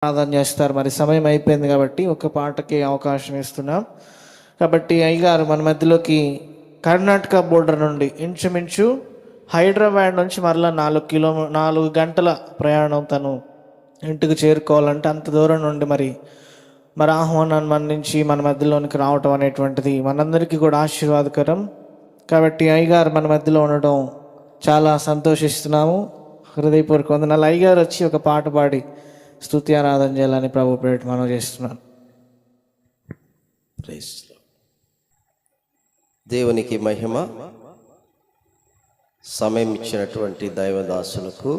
ప్రార్థన చేస్తారు. మరి సమయం అయిపోయింది కాబట్టి ఒక పాటకి అవకాశం ఇస్తున్నాం. కాబట్టి అయ్యగారు మన మధ్యలోకి కర్ణాటక బోర్డర్ నుండి ఇంచుమించు హైదరాబాద్ నుంచి మరలా 4 గంటల ప్రయాణం తను ఇంటికి చేరుకోవాలంటే అంత దూరం నుండి మరి ఆహ్వానాన్ని మన్నించి మన మధ్యలోనికి రావటం అనేటువంటిది మనందరికీ కూడా ఆశీర్వాదకరం. కాబట్టి అయ్యగారు మన మధ్యలో ఉండడం చాలా సంతోషిస్తున్నాము. హృదయపూర్వక వందనాలు. అయ్యగారు వచ్చి ఒక పాట పాడి స్తుతి ఆరాధన చేయాలని ప్రభు పేరిట మనం చేస్తున్నాను. దేవునికి మహిమ. సమయం ఇచ్చినటువంటి దైవదాసులకు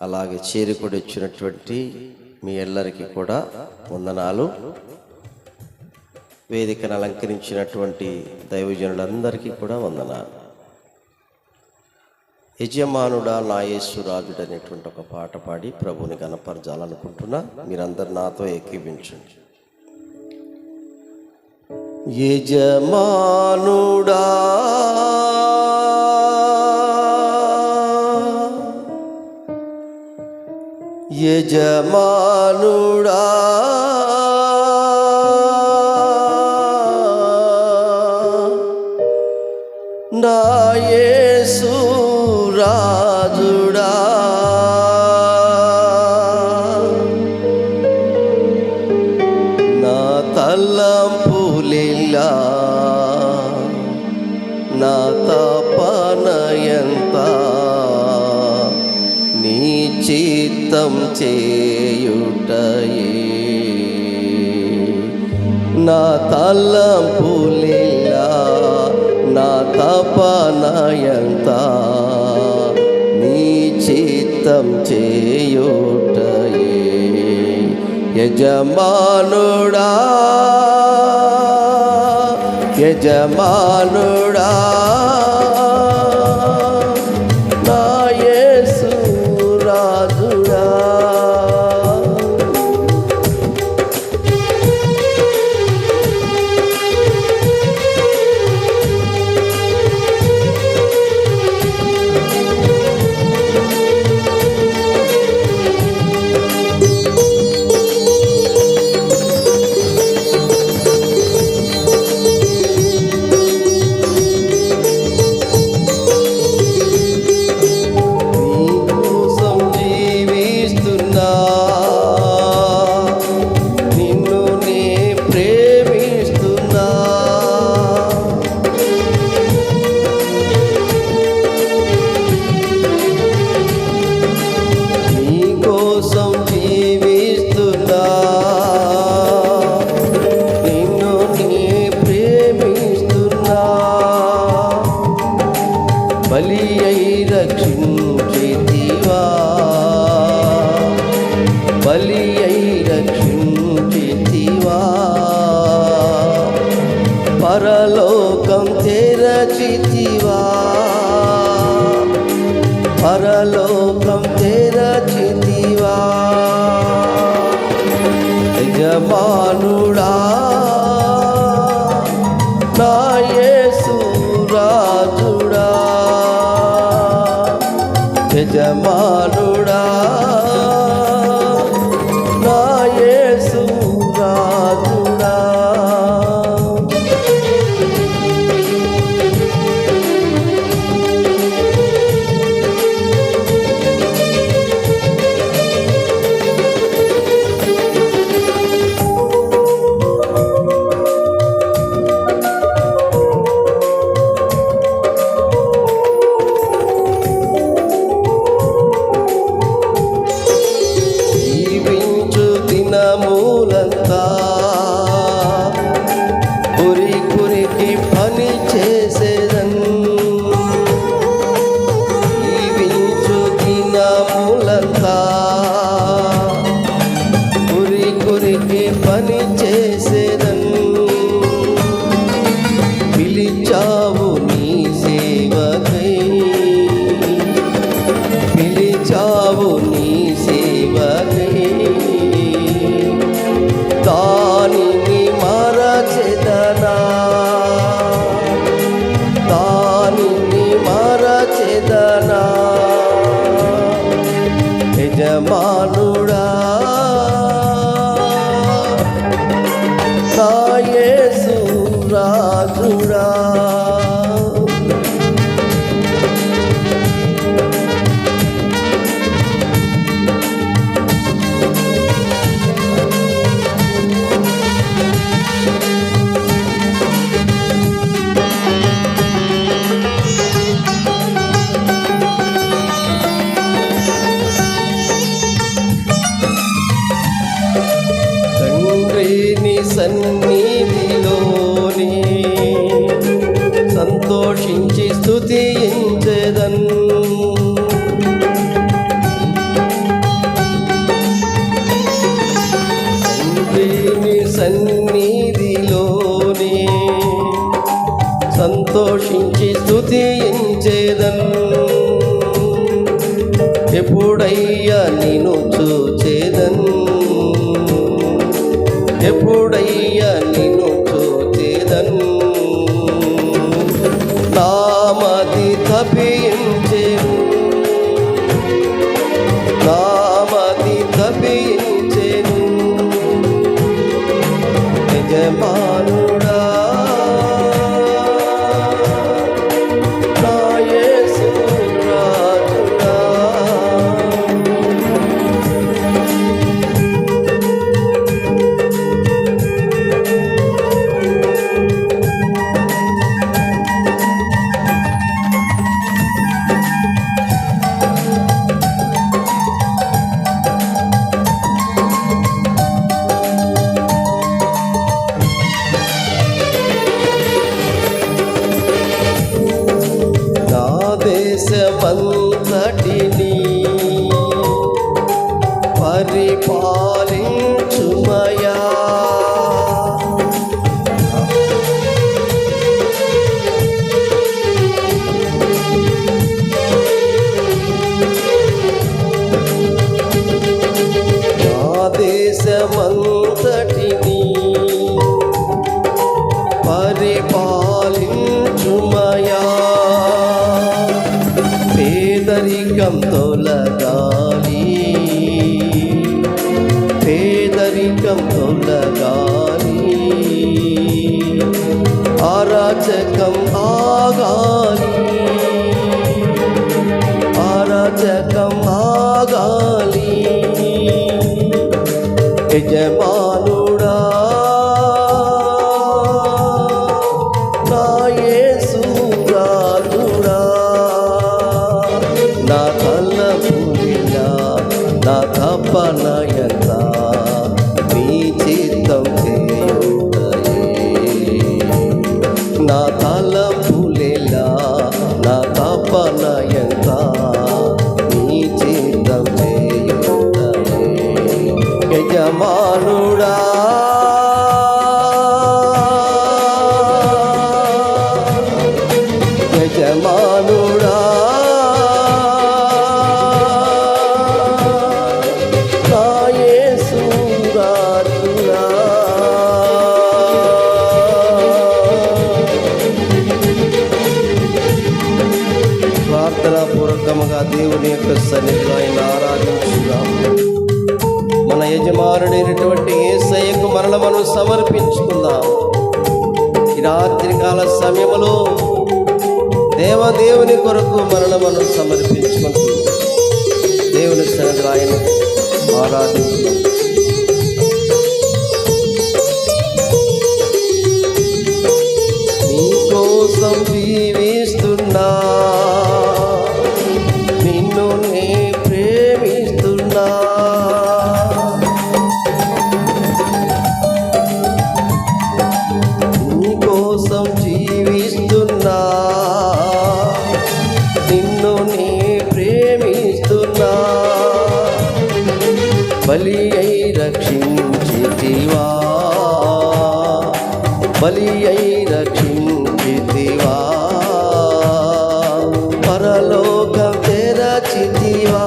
అలాగే చేరుకుడి ఇచ్చినటువంటి మీ అందరికీ కూడా వందనాలు. వేదికను అలంకరించినటువంటి దైవజనులందరికీ కూడా వందనాలు. యజమానుడా నా యేసు రాజుడు అనేటువంటి ఒక పాట పాడి ప్రభుని గణపరచాలనుకుంటున్నా. మీరందరు నాతో ఏకీభించండి. యజమానుడా యజమానుడా నా యేసు రాజుడా నా తలంపులిలా నా తపనయంత నీ చిత్తం చేయుటయే. నా తలంపులిలా నా తపనయంత నీ చిత్తం చేయుటయే. యజమానుడా యజమానుడా నా యేసు రాజుడా పరలోకం తెరచితివా పరలోకం తెరచితివా. యజమానుడా నా యేసు రాజుడా యజమానుడా నా యేసు రాజుడా. సన్నిధిలోనే సంతోషించి స్తుతించెదన్. తండ్రిని సన్నిధిలోనే సంతోషించి స్తుతించెదన్. ఎప్పుడయ్యా నిన్ను చూచెదన్, ఎప్పుడయ్యా నిన్ను చూచెదన్. నామది తపించెను, నామది తపించెను. యజమానుడా నా యేసు రాజుడా. నా దేశమంతటిని పరిపాలించుమయా. నా దేశమంతటిని పరిపాలించుమయా. పేదరికం తొలగాలి, పేదరికం తొలగాలి. అరాచకం ఆగాలి, అరాచకం ఆగాలి. యజమానుడా నా యేసు రాజుడా. నా తలపులిలా నా తపనయంత నీ చిత్తం చేయుటయే. నా తలపులిలా నా తపనయంత నీ చిత్తం చేయుటయే. యజమానుడా యజమానుడా నా యేసు రాజుడా. ప్రార్థనాపూర్వకముగా దేవుని యొక్క సన్నిధిలో ఆయన ఆరాధించుదాం. మన యజమానుడైనటువంటి యేసయ్యకు మనం సమర్పించుకుందాం. ఈ రాత్రికాల సమయంలో దేవదేవుని కొరకు మనం సమర్పించుకుంటూ దేవుని సన్నిధిలో ఆయన ఆరాధించుదాం. నీ కోసం జీవిస్తున్నా, నిన్ను నే ప్రేమిస్తున్నా. నీ కోసం జీవిస్తున్నా, నిన్ను నే ప్రేమిస్తున్నా. బలి అయి రక్షించితివా, బలి అయి రక్షించితివా. పరలోకం తెరచితివా,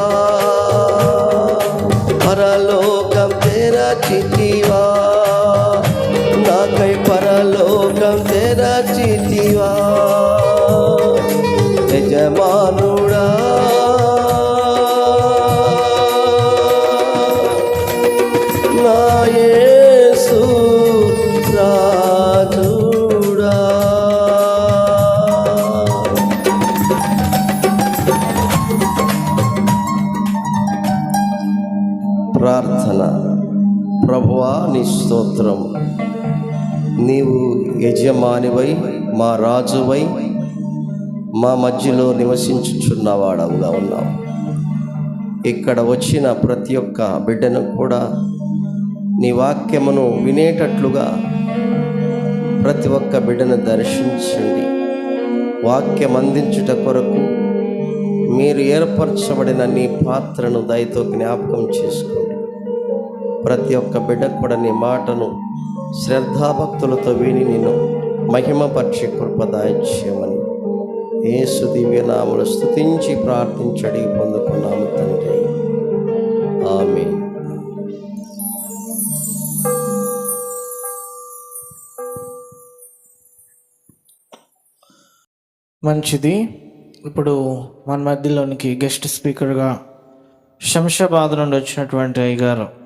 పరలోకం తెరచితివా. నాకై పరలోకం తెరచితివా. యజమానుడా నా యేసు రాజుడా. ప్రార్థన. ప్రభువా నీ స్తోత్రం. నీవు యజమానివై మా రాజువై మా మధ్యలో నివసించుచున్నవాడవుగా ఉన్నావు. ఇక్కడ వచ్చిన ప్రతి ఒక్క బిడ్డను కూడా నీ వాక్యమును వినేటట్లుగా ప్రతి ఒక్క బిడ్డను దర్శించండి. వాక్యం అందించుట కొరకు మీరు ఏర్పరచబడిన నీ పాత్రను దయతో జ్ఞాపకం చేసుకోండి. ప్రతి ఒక్క బిడ్డకు కూడా నీ మాటను శ్రద్ధాభక్తులతో విని నేను మహిమపరిచి కృపదాయిచ్యమని యేసు దివ్యనామములు స్తుతించి ప్రార్థించి అడిగి పొందుకున్నాము తండ్రి. ఆమేన్. మంచిది. ఇప్పుడు మన మధ్యలోనికి గెస్ట్ స్పీకర్గా శంషాబాద్ నుండి వచ్చినటువంటి అయ్యగారు